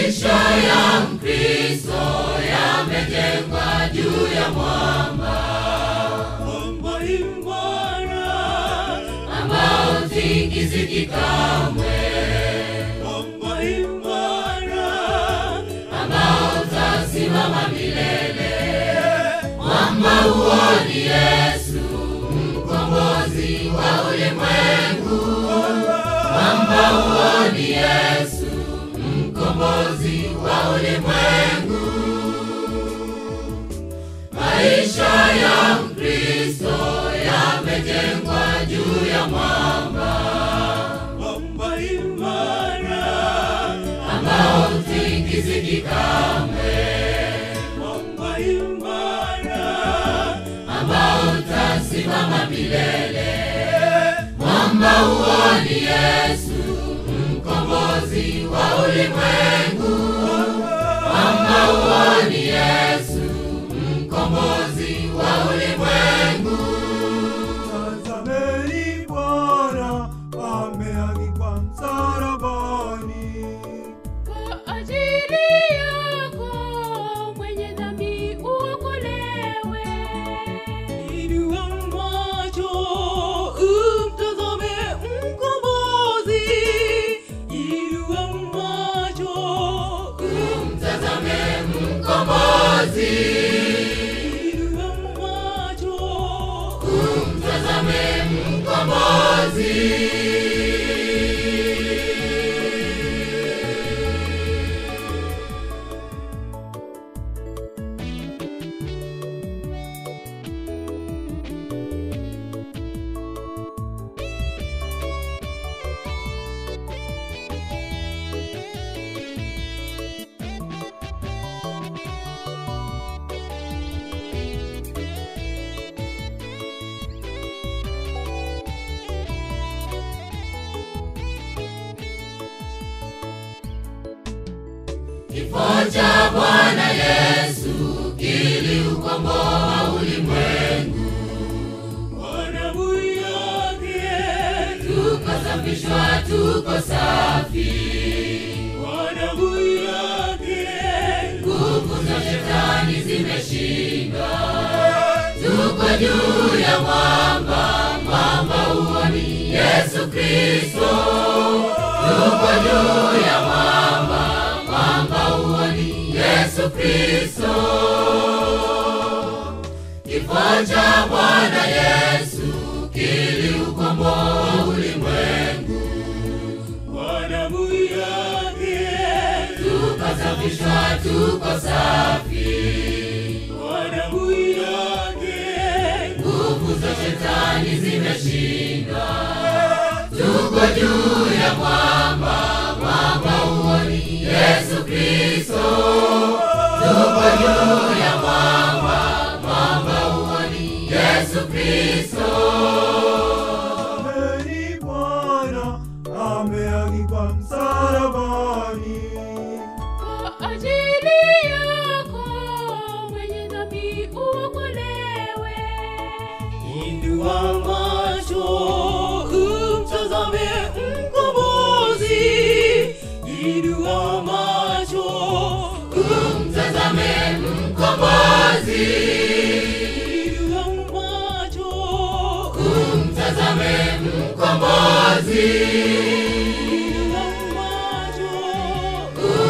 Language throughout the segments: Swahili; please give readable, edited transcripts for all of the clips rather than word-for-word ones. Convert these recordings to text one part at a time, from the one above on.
Maisha ya Mkristo yamejengwa juu ya mwamba, mwamba imara ambao hautingiziki kamwe, mwamba imara ambao utasimama milele. Mwamba huo ni Yesu, mkombozi wa ulimwengu. Mwamba huo ni Yesu, mkombozi wa ulimwengu. Maisha ya Mkristo yamejengwa juu ya mwamba, mwamba imara ambao hautingiziki kamwe, mwamba imara ambao utasimama milele. Mwamba huo ni Yesu, mkombozi wa ulimwengu. Mwamba huo ni Yesu, mkombozi wa ulimwengu. Tazameni Bwana ameangikwa msalabani kwa ajili yako mwenye dhambi uokolewe. Inua macho umtazame mkombozi, inua macho Umtazame mkombozi, inua macho umtazame mkombozi. Kifo cha Bwana Yesu kiliukomboa ulimwengu. kwa damu yake, Tukasafishwa, tuko safi. kwa damu yake, Nguvu za shetani zimeshindwa. Tuko juu ya mwamba, mwamba huo ni Yesu Kristo. Tuko juu ya mwamba, mwamba huo ni Yesu Kristo. Kifo cha Bwana Yesu kiliukomboa ulimwengu. kwa damu yake, Tukasafishwa, tuko safi. kwa damu yake, Nguvu za shetani zimeshindwa. Tuko juu ya mwamba, mwamba huo ni Yesu Kristo. Tuko juu ya mwamba, mwamba huo ni Yesu Kristo. tazameni Bwana ameangikwa msalabani kwa ajili yako mwenye dhambi uokolewe. Inua macho umtazame mkombozi, inua macho Umtazame mkombozi, inua macho umtazame mkombozi, inua macho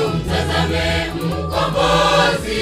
umtazame mkombozi.